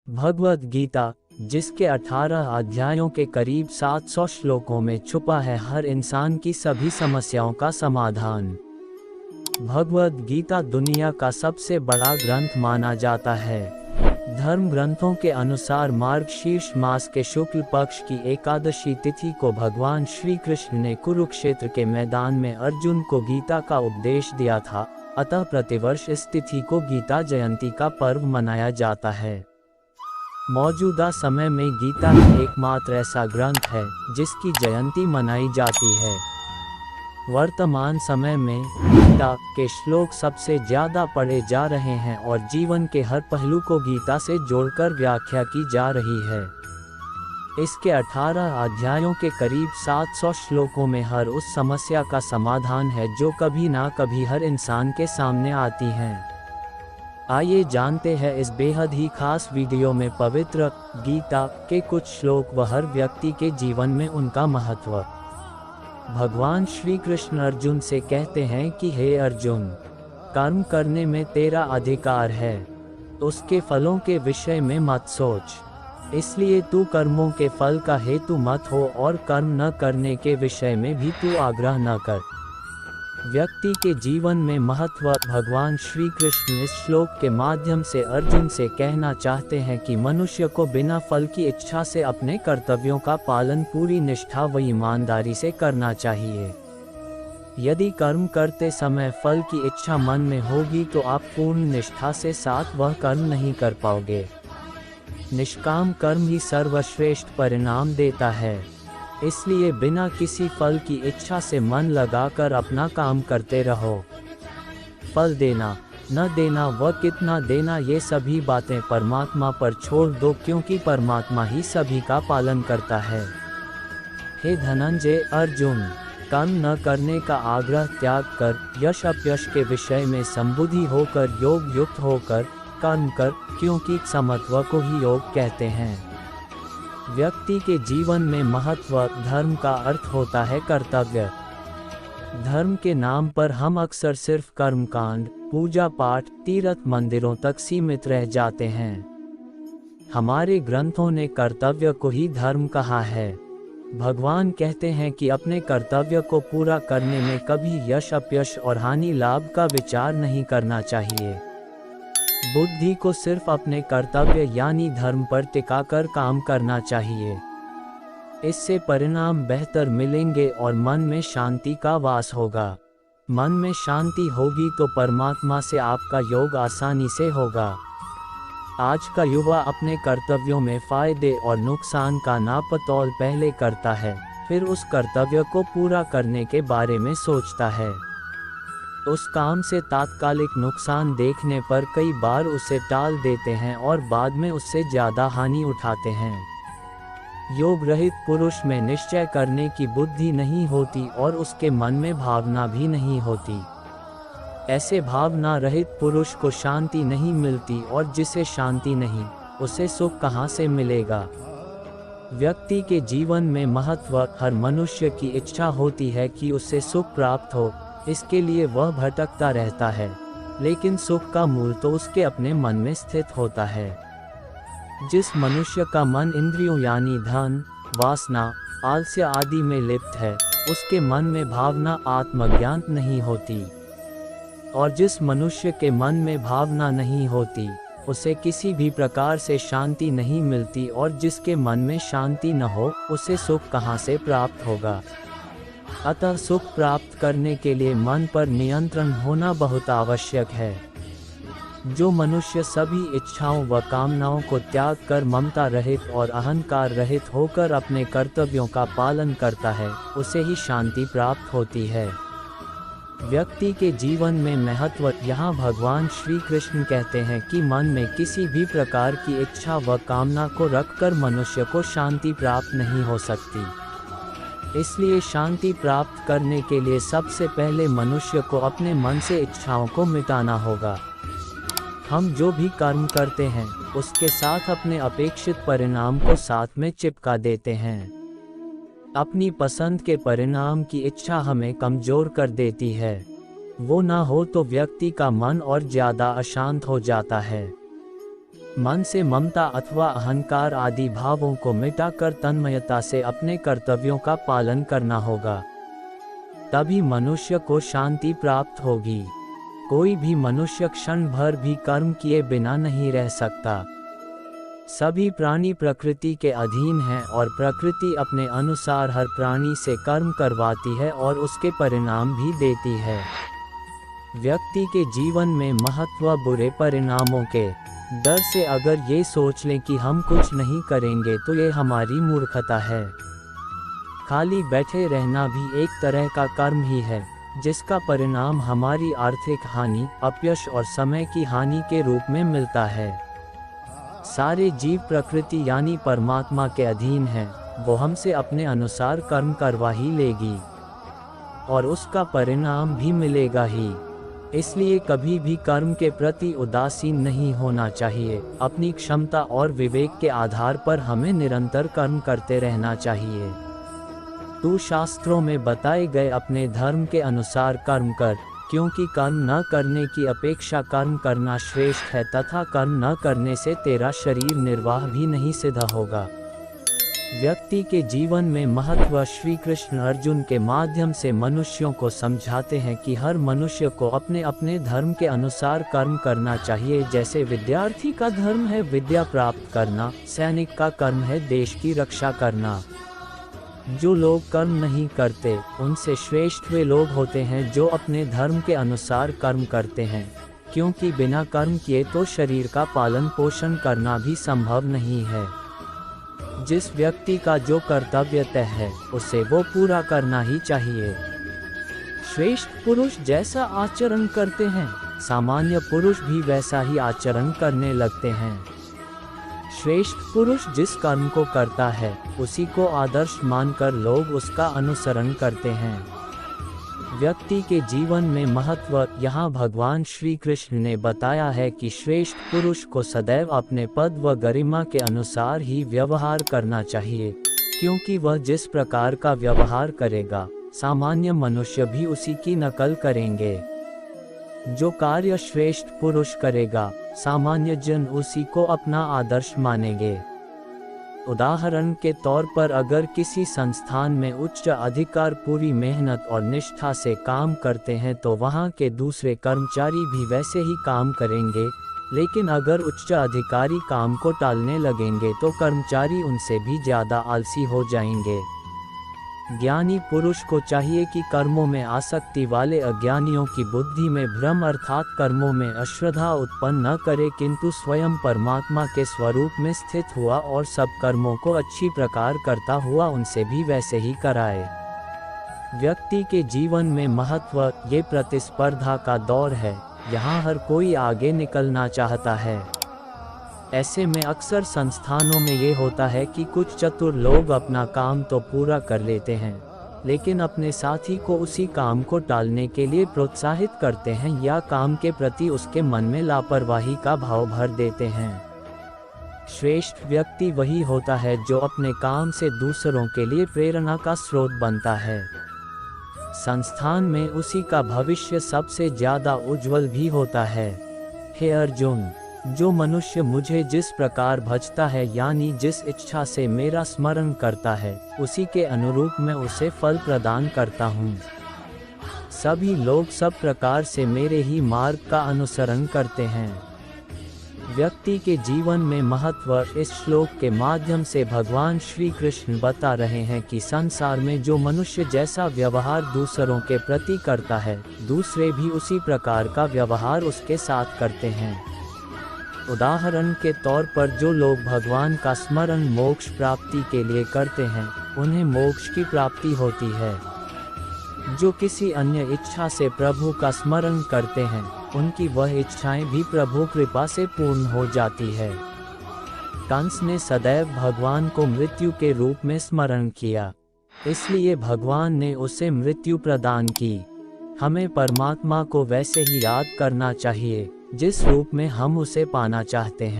भगवद गीता, जिसके 18 अध्यायों के करीब 700 श्लोकों में छुपा है हर इंसान की सभी समस्याओं का समाधान। भगवद गीता दुनिया का सबसे बड़ा ग्रंथ माना जाता है। धर्म ग्रंथों के अनुसार मार्गशीर्ष मास के शुक्ल पक्ष की एकादशी तिथि को भगवान श्री कृष्ण ने कुरुक्षेत्र के मैदान में अर्जुन को गीता का उपदेश दिया था। अतः प्रतिवर्ष इस तिथि को गीता जयंती का पर्व मनाया जाता है। मौजूदा समय में गीता ही एकमात्र ऐसा ग्रंथ है जिसकी जयंती मनाई जाती है। वर्तमान समय में गीता के श्लोक सबसे ज्यादा पढ़े जा रहे हैं और जीवन के हर पहलू को गीता से जोड़कर व्याख्या की जा रही है। इसके 18 अध्यायों के करीब 700 श्लोकों में हर उस समस्या का समाधान है जो कभी ना कभी हर इंसान के सामने आती है। आइए जानते हैं इस बेहद ही खास वीडियो में पवित्र गीता के कुछ श्लोक व हर व्यक्ति के जीवन में उनका महत्व। भगवान श्री कृष्ण अर्जुन से कहते हैं कि हे अर्जुन, कर्म करने में तेरा अधिकार है, उसके फलों के विषय में मत सोच। इसलिए तू कर्मों के फल का हेतु मत हो और कर्म न करने के विषय में भी तू आग्रह न कर। व्यक्ति के जीवन में महत्व। भगवान श्री कृष्ण इस श्लोक के माध्यम से अर्जुन से कहना चाहते हैं कि मनुष्य को बिना फल की इच्छा से अपने कर्तव्यों का पालन पूरी निष्ठा व ईमानदारी से करना चाहिए। यदि कर्म करते समय फल की इच्छा मन में होगी तो आप पूर्ण निष्ठा से साथ वह कर्म नहीं कर पाओगे। निष्काम कर्म ही सर्वश्रेष्ठ परिणाम देता है। इसलिए बिना किसी फल की इच्छा से मन लगाकर अपना काम करते रहो। फल देना न देना व कितना देना ये सभी बातें परमात्मा पर छोड़ दो, क्योंकि परमात्मा ही सभी का पालन करता है। हे धनंजय, अर्जुन, कर्म न करने का आग्रह त्याग कर यश अपयश के विषय में संबुद्धि होकर योग युक्त होकर कर्म कर, क्योंकि समत्व को ही योग कहते हैं। व्यक्ति के जीवन में महत्व। धर्म का अर्थ होता है कर्तव्य। धर्म के नाम पर हम अक्सर सिर्फ कर्मकांड, पूजा पाठ, तीर्थ मंदिरों तक सीमित रह जाते हैं। हमारे ग्रंथों ने कर्तव्य को ही धर्म कहा है। भगवान कहते हैं कि अपने कर्तव्य को पूरा करने में कभी यश अपयश और हानि लाभ का विचार नहीं करना चाहिए। बुद्धि को सिर्फ अपने कर्तव्य यानी धर्म पर टिकाकर काम करना चाहिए। इससे परिणाम बेहतर मिलेंगे और मन में शांति का वास होगा। मन में शांति होगी तो परमात्मा से आपका योग आसानी से होगा। आज का युवा अपने कर्तव्यों में फायदे और नुकसान का नापतोल पहले करता है, फिर उस कर्तव्य को पूरा करने के बारे में सोचता है। उस काम से तात्कालिक नुकसान देखने पर कई बार उसे टाल देते हैं और बाद में उससे ज्यादा हानि उठाते हैं। योग रहित पुरुष में निश्चय करने की बुद्धि नहीं होती और उसके मन में भावना भी नहीं होती। ऐसे भावना रहित पुरुष को शांति नहीं मिलती और जिसे शांति नहीं, उसे सुख कहाँ से मिलेगा। व्यक्ति के जीवन में महत्व। हर मनुष्य की इच्छा होती है कि उसे सुख प्राप्त हो, इसके लिए वह भटकता रहता है, लेकिन सुख का मूल तो उसके अपने मन में स्थित होता है। जिस मनुष्य का मन इंद्रियों यानी धन, वासना, आलस्य आदि में लिप्त है, उसके मन में भावना आत्मज्ञान नहीं होती। और जिस मनुष्य के मन में भावना नहीं होती, उसे किसी भी प्रकार से शांति नहीं मिलती, और जिसके मन में शांति न हो, उसे सुख कहाँ से प्राप्त होगा। अतः सुख प्राप्त करने के लिए मन पर नियंत्रण होना बहुत आवश्यक है। जो मनुष्य सभी इच्छाओं व कामनाओं को त्याग कर ममता रहित और अहंकार रहित होकर अपने कर्तव्यों का पालन करता है, उसे ही शांति प्राप्त होती है। व्यक्ति के जीवन में महत्व। यहाँ भगवान श्री कृष्ण कहते हैं कि मन में किसी भी प्रकार की इच्छा व कामना को रखकर मनुष्य को शांति प्राप्त नहीं हो सकती। इसलिए शांति प्राप्त करने के लिए सबसे पहले मनुष्य को अपने मन से इच्छाओं को मिटाना होगा। हम जो भी कर्म करते हैं, उसके साथ अपने अपेक्षित परिणाम को साथ में चिपका देते हैं। अपनी पसंद के परिणाम की इच्छा हमें कमजोर कर देती है। वो ना हो तो व्यक्ति का मन और ज्यादा अशांत हो जाता है। मन से ममता अथवा अहंकार आदि भावों को मिटाकर तन्मयता से अपने कर्तव्यों का पालन करना होगा। तभी मनुष्य को शांति प्राप्त होगी। कोई भी मनुष्य क्षण भर भी कर्म किए बिना नहीं रह सकता। सभी प्राणी प्रकृति के अधीन हैं और प्रकृति अपने अनुसार हर प्राणी से कर्म करवाती है और उसके परिणाम भी देती है। व्यक्ति के जीवन में महत्व बुरे परिणामों के डर से अगर ये सोच लें कि हम कुछ नहीं करेंगे तो ये हमारी मूर्खता है। खाली बैठे रहना भी एक तरह का कर्म ही है, जिसका परिणाम हमारी आर्थिक हानि, अपयश और समय की हानि के रूप में मिलता है। सारे जीव प्रकृति यानी परमात्मा के अधीन हैं, वो हमसे अपने अनुसार कर्म करवा ही लेगी और उसका परिणाम भी मिलेगा ही। इसलिए कभी भी कर्म के प्रति उदासीन नहीं होना चाहिए। अपनी क्षमता और विवेक के आधार पर हमें निरंतर कर्म करते रहना चाहिए। तू शास्त्रों में बताए गए अपने धर्म के अनुसार कर्म कर, क्योंकि कर्म न करने की अपेक्षा कर्म करना श्रेष्ठ है तथा कर्म न करने से तेरा शरीर निर्वाह भी नहीं सिद्ध होगा। व्यक्ति के जीवन में महत्व श्री कृष्ण अर्जुन के माध्यम से मनुष्यों को समझाते हैं कि हर मनुष्य को अपने अपने धर्म के अनुसार कर्म करना चाहिए। जैसे विद्यार्थी का धर्म है विद्या प्राप्त करना, सैनिक का कर्म है देश की रक्षा करना। जो लोग कर्म नहीं करते उनसे श्रेष्ठ वे लोग होते हैं जो अपने धर्म के अनुसार कर्म करते हैं, क्योंकि बिना कर्म किए तो शरीर का पालन पोषण करना भी संभव नहीं है। जिस व्यक्ति का जो कर्तव्य तय है उसे वो पूरा करना ही चाहिए। श्रेष्ठ पुरुष जैसा आचरण करते हैं, सामान्य पुरुष भी वैसा ही आचरण करने लगते हैं। श्रेष्ठ पुरुष जिस कर्म को करता है उसी को आदर्श मानकर लोग उसका अनुसरण करते हैं। व्यक्ति के जीवन में महत्व यहाँ भगवान श्री कृष्ण ने बताया है कि श्रेष्ठ पुरुष को सदैव अपने पद व गरिमा के अनुसार ही व्यवहार करना चाहिए, क्योंकि वह जिस प्रकार का व्यवहार करेगा सामान्य मनुष्य भी उसी की नकल करेंगे। जो कार्य श्रेष्ठ पुरुष करेगा सामान्य जन उसी को अपना आदर्श मानेंगे। उदाहरण के तौर पर अगर किसी संस्थान में उच्च अधिकार पूरी मेहनत और निष्ठा से काम करते हैं तो वहां के दूसरे कर्मचारी भी वैसे ही काम करेंगे, लेकिन अगर उच्च अधिकारी काम को टालने लगेंगे तो कर्मचारी उनसे भी ज़्यादा आलसी हो जाएंगे। ज्ञानी पुरुष को चाहिए कि कर्मों में आसक्ति वाले अज्ञानियों की बुद्धि में भ्रम अर्थात कर्मों में अश्रद्धा उत्पन्न न करे, किंतु स्वयं परमात्मा के स्वरूप में स्थित हुआ और सब कर्मों को अच्छी प्रकार करता हुआ उनसे भी वैसे ही कराए। व्यक्ति के जीवन में महत्व ये प्रतिस्पर्धा का दौर है। यहाँ हर कोई आगे निकलना चाहता है। ऐसे में अक्सर संस्थानों में ये होता है कि कुछ चतुर लोग अपना काम तो पूरा कर लेते हैं, लेकिन अपने साथी को उसी काम को टालने के लिए प्रोत्साहित करते हैं या काम के प्रति उसके मन में लापरवाही का भाव भर देते हैं। श्रेष्ठ व्यक्ति वही होता है जो अपने काम से दूसरों के लिए प्रेरणा का स्रोत बनता है। संस्थान में उसी का भविष्य सबसे ज्यादा उज्जवल भी होता है। हे अर्जुन, जो मनुष्य मुझे जिस प्रकार भजता है यानी जिस इच्छा से मेरा स्मरण करता है उसी के अनुरूप मैं उसे फल प्रदान करता हूँ। सभी लोग सब प्रकार से मेरे ही मार्ग का अनुसरण करते हैं। व्यक्ति के जीवन में महत्व इस श्लोक के माध्यम से भगवान श्री कृष्ण बता रहे हैं कि संसार में जो मनुष्य जैसा व्यवहार दूसरों के प्रति करता है, दूसरे भी उसी प्रकार का व्यवहार उसके साथ करते हैं। उदाहरण के तौर पर जो लोग भगवान का स्मरण मोक्ष प्राप्ति के लिए करते हैं उन्हें मोक्ष की प्राप्ति होती है। जो किसी अन्य इच्छा से प्रभु का स्मरण करते हैं उनकी वह इच्छाएं भी प्रभु कृपा से पूर्ण हो जाती है। कंस ने सदैव भगवान को मृत्यु के रूप में स्मरण किया, इसलिए भगवान ने उसे मृत्यु प्रदान की। हमें परमात्मा को वैसे ही याद करना चाहिए जिस रूप में हम उसे पाना चाहते हैं।